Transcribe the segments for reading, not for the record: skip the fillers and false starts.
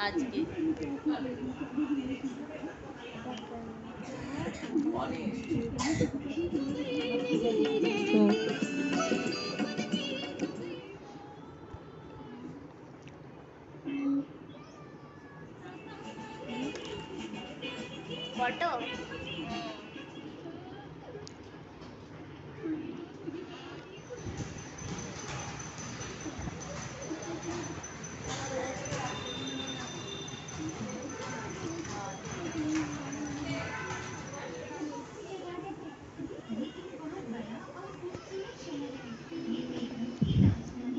আজকে photo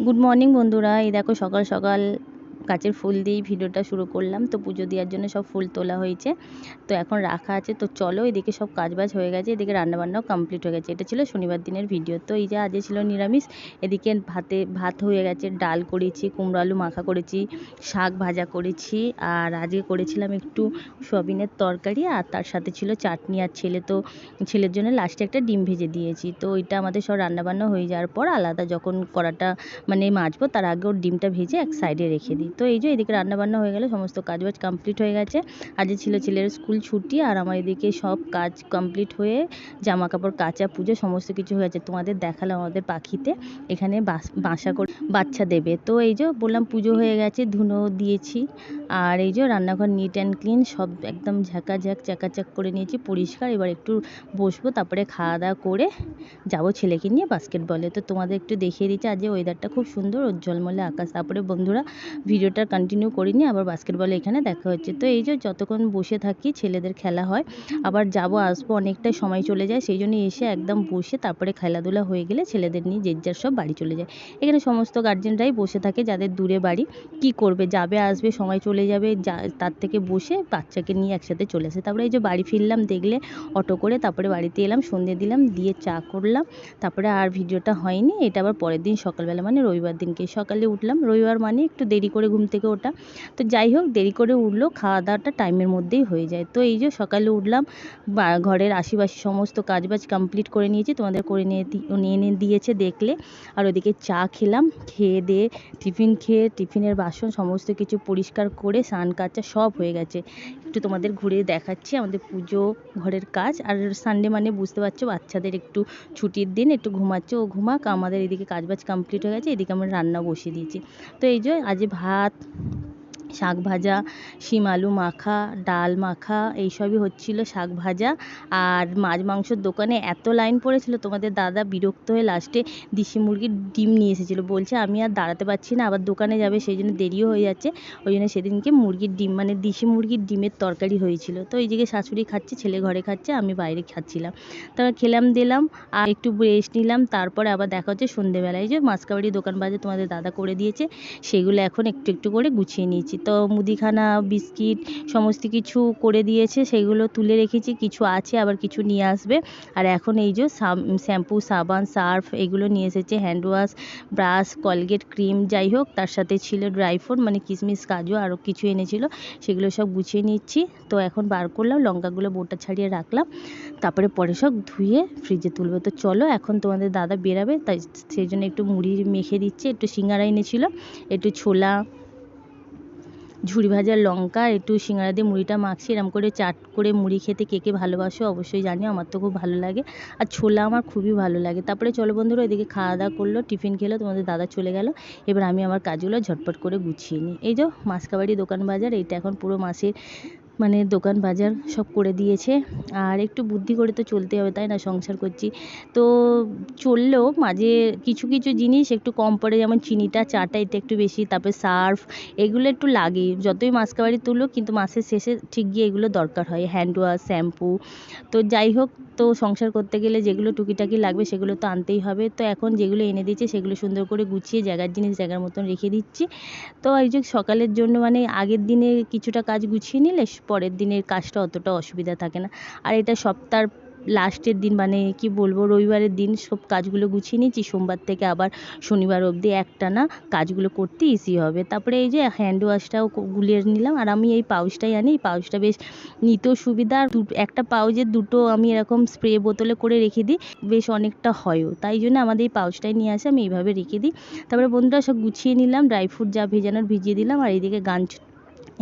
good morning বন্ধুরা, এই দেখো সকাল সকাল গাছের ফুল দিয়েই ভিডিওটা শুরু করলাম। তো পুজো দেওয়ার জন্য সব ফুল তোলা হয়েছে, তো এখন রাখা আছে। তো চলো, এদিকে সব কাজবাজ হয়ে গেছে, এদিকে রান্নাবান্নাও কমপ্লিট হয়ে গেছে। এটা ছিল শনিবার দিনের ভিডিও। তো এই যে আজকে ছিল নিরামিষ, এদিকে ভাত হয়ে গেছে, ডাল করেছি, কুমড়ো আলু মাখা করেছি, শাক ভাজা করেছি, আর আজকে করেছিলাম একটু সয়াবিনের তরকারি, আর তার সাথে ছিল চাটনি। আর ছেলের জন্য লাস্টে একটা ডিম ভেজে দিয়েছি। তো এটা আমাদের সব রান্নাবান্না হয়ে যাওয়ার পর আলাদা যখন কড়াটা মাজবো, তার আগে ওর ডিমটা ভেজে এক সাইডে রেখে দিই। তো এই যে এদিকে রান্নাবান্না হয়ে গেলে সমস্ত কাজবাজ কমপ্লিট হয়ে গেছে। আজকে ছিল ছেলের স্কুল ছুটি, আর আমার এদিকে সব কাজ কমপ্লিট হয়ে জামা কাপড় কাচা, পুজো সমস্ত কিছু হয়ে গেছে। তোমাদের দেখালাম আমাদের পাখিতে এখানে বাসা করে বাচ্চা দেবে। তো এই যে বললাম পুজো হয়ে গেছে, ধুনো দিয়েছি, আর এই যে রান্নাঘর নিট অ্যান্ড ক্লিন সব একদম ঝাঁকাঝাঁক চাকাচাক করে নিয়েছি পরিষ্কার। এবার একটু বসবো, তারপরে খাওয়া দাওয়া করে যাবো ছেলেকে নিয়ে বাস্কেটবলে। তো তোমাদের একটু দেখিয়ে দিচ্ছি, আজকে ওয়েদারটা খুব সুন্দর, ঝলমলে আকাশ। তারপরে বন্ধুরা ভিডিওটা কন্টিনিউ করিনি, আবার বাস্কেটবলে এখানে দেখা হচ্ছে। তো এই যে যতক্ষণ বসে থাকি ছেলেদের খেলা হয়, আবার যাবো আসবো অনেকটাই সময় চলে যায়, সেই জন্য এসে একদম বসে তারপরে খেলাধুলা হয়ে গেলে ছেলেদের নিয়ে যে যার সব বাড়ি চলে যায়। এখানে সমস্ত গার্জেনরাই বসে থাকে, যাদের দূরে বাড়ি, কি করবে, যাবে আসবে সময় চলে যাবে, তার থেকে বসে বাচ্চাকে নিয়ে একসাথে চলে আসে। তারপরে এই যে বাড়ি ফিরলাম দেখলে অটো করে, তারপরে বাড়িতে এলাম, সন্ধ্যে দিলাম, দিয়ে চা করলাম। তারপরে আর ভিডিওটা হয়নি। এটা আবার পরের দিন সকালবেলা, রবিবার দিনকে সকালে উঠলাম। রবিবার একটু দেরি করে ঘুম থেকে ওঠা। তো যাই হোক, দেরি করে উঠলেও খাওয়া দাওয়াটা টাইমের মধ্যেই হয়ে যায়। তো এই যে সকালে উঠলাম, ঘরের আশেপাশে সমস্ত কাজবাজ কমপ্লিট করে নিয়েছি, তোমাদের করে নিয়ে দিয়েছে দেখলে। আর ওদিকে চা খেলাম, খেয়ে দিয়ে টিফিনের বাসন সমস্ত কিছু পরিষ্কার করে স্নান কাচা সব হয়ে গেছে। একটু তোমাদের ঘুরে দেখাচ্ছি আমাদের পুজো ঘরের কাজ। আর সানডে বুঝতে পারছো, বাচ্চাদের একটু ছুটির দিন, একটু ঘুমাচ্ছে, ও ঘুমাক। আমাদের এদিকে কাজবাজ কমপ্লিট হয়ে গেছে, এদিকে আমরা রান্না বসিয়ে দিয়েছি। তো এই যে আজ ভাত, শাক ভাজা, শিম আলু মাখা, ডাল মাখা, এইসবই হচ্ছিল, শাক ভাজা। আর মাছ মাংসর দোকানে এত লাইন পড়েছিল, তোমাদের দাদা বিরক্ত হয়ে লাস্টে দেশি মুরগির ডিম নিয়ে এসেছিলো। বলছে আমি আর দাঁড়াতে পারছি না, আবার দোকানে যাবে, সেই জন্য দেরিও হয়ে যাচ্ছে। ওই জন্য সেদিনকে মুরগির ডিম দেশি মুরগির ডিমের তরকারি হয়েছিল। তো এই দিকে শাশুড়ি খাচ্ছে, ছেলে ঘরে খাচ্ছে, আমি বাইরে খাচ্ছিলাম। তারপর খেলাম দিলাম, আর একটু রেস্ট নিলাম। তারপরে আবার দেখা হচ্ছে সন্ধ্যেবেলায়। যে মাসকাবাড়ি দোকান বাজার তোমাদের দাদা করে দিয়েছে, সেগুলো এখন একটু একটু করে গুছিয়ে নিয়েছি। তো মুদিখানা, বিস্কিট সমস্ত কিছু করে দিয়েছে, সেগুলো তুলে রেখেছি, কিছু আছে, আবার কিছু নিয়ে আসবে। আর এখন এই যে শ্যাম্পু, সাবান, সার্ফ এগুলো নিয়ে এসেছে, hand wash, brush, Colgate, cream, যাই হোক। তার সাথে ছিল ড্রাই ফ্রুট কিশমিশ, কাজু, আরও কিছু এনেছিল, সেগুলো সব গুছিয়ে নিচ্ছি। তো এখন বার করলাম, লঙ্কাগুলো বোটা ছাড়িয়ে রাখলাম, তারপরে পরে সব ধুয়ে ফ্রিজে তুলবে। তো চলো, এখন তোমাদের দাদা বেরাবে, তাই সেই জন্য একটু মুড়ি মেখে দিচ্ছে, একটু সিঙ্গারা এনেছিল, একটু ছোলা, ঝুরি ভাজার লঙ্কা, একটু সিঙ্গারা দিয়ে মুড়িটা মাখছি। এরকম করে চাট করে মুড়ি খেতে কে কে ভালোবাসো অবশ্যই জানিও, আমার তো খুব ভালো লাগে, আর ছোলা আমার খুবই ভালো লাগে। তারপরে চলো বন্ধুরা, এদিকে খাওয়া দাওয়া করলো, টিফিন খেলো, তোমাদের দাদা চলে গেল। এবার আমি আমার কাজগুলো ঝটপট করে গুছিয়ে নিই। এই যে মাসকাবাড়ি দোকান বাজার, এইটা এখন পুরো মাসের দোকান বাজার সব করে দিয়েছে। আর একটু বুদ্ধি করে তো চলতে হবে, তাই না, সংসার করছি। তো চললেও মাঝে কিছু কিছু জিনিস একটু কম পড়ে, যেমন চিনিটা, চাটা এটা একটু বেশি, তারপরে সার্ফ এগুলো একটু লাগে, যতই মাসকাবাড়ি তুলো কিন্তু মাসের শেষে ঠিক গিয়ে এগুলো দরকার হয়, হ্যান্ড ওয়াশ, শ্যাম্পু। তো যাই হোক, তো সংসার করতে গেলে যেগুলো টুকিটাকি লাগবে সেগুলো তো আনতেই হবে। তো এখন যেগুলো এনে দিয়েছে সেগুলো সুন্দর করে গুছিয়ে জায়গার জিনিস জায়গার মতন রেখে দিচ্ছি। তো এই যে সকালের জন্য আগের দিনে কিছুটা কাজ গুছিয়ে নিলে পরের দিনের কাজটা অতটা অসুবিধা থাকে না। আর এটা সপ্তাহের লাস্টের দিন, কি বলবো, রবিবারের দিন সব কাজগুলো গুছিয়ে নিয়েছি, সোমবার থেকে আবার শনিবার অবধি একটানা কাজগুলো করতে ইজি হবে। তারপরে এই যে হ্যান্ড ওয়াশটাও গুলিয়ে নিলাম, আর আমি এই পাউচটাই আনি, এই পাউচটা বেশ নিতেও সুবিধা। আর একটা পাউচের দুটো আমি এরকম স্প্রে বোতলে করে রেখে দিই, বেশ অনেকটা হয়ও, তাই জন্য আমাদের এই পাউচটাই নিয়ে আসে, আমি এইভাবে রেখে দিই। তারপরে বন্ধুরা সব গুছিয়ে নিলাম, ড্রাই ফ্রুট যা ভেজানোর ভিজিয়ে দিলাম, আর এইদিকে গান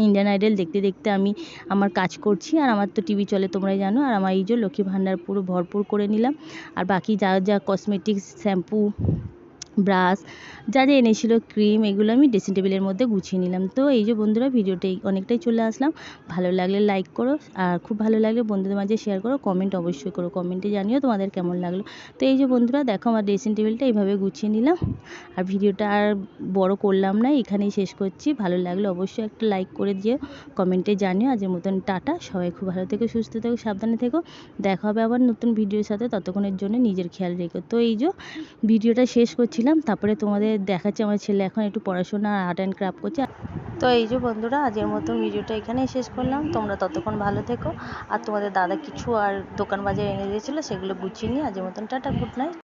ইন্ডিয়ান আইডল দেখতে দেখতে আমি আমার কাজ করছি, আর আমার তো টিভি চলে তোমরাই জানো। আর আমার এই যে লক্ষ্মী ভাণ্ডার পুরো ভরপুর করে নিলাম। আর বাকি যা যা কসমেটিক্স, শ্যাম্পু, ব্রাশ, যা যা এনেছিল, ক্রিম, এগুলো আমি ড্রেসিং টেবিলের মধ্যে গুছিয়ে নিলাম। তো এই যে বন্ধুরা, ভিডিওটাই অনেকটাই চলে আসলাম। ভালো লাগলে লাইক করো, আর খুব ভালো লাগলে বন্ধুদের মাঝে শেয়ার করো, কমেন্ট অবশ্যই করো, কমেন্টে জানিও তোমাদের কেমন লাগলো। তো এই যে বন্ধুরা দেখো, আমার ড্রেসিং টেবিলটা এইভাবে গুছিয়ে নিলাম। আর ভিডিওটা আর বড় করলাম না, এখানেই শেষ করছি। ভালো লাগলে অবশ্যই একটা লাইক করে দিও, কমেন্টে জানিও। আজের মতন টাটা, সবাই খুব ভালো থেকো, সুস্থ থেকো, সাবধানে থেকো। দেখা হবে আবার নতুন ভিডিওর সাথে, ততক্ষণের জন্য নিজের খেয়াল রেখো। তো এই যে ভিডিওটা শেষ করছিলাম, তারপরে তোমাদের দেখাচ্ছি আমার ছেলে এখন একটু পড়াশোনা আর্ট অ্যান্ড ক্রাফট করছে। তো এই যে বন্ধুরা, আজকের মতন ভিডিওটা এখানেই শেষ করলাম। তোমরা ততক্ষণ ভালো থেকো। আর তোমাদের দাদা কিছু আর দোকান বাজার এনে দিয়েছিলো, সেগুলো গুছিয়ে নিয়ে আজকের মতন টাটা, গুড নাইট।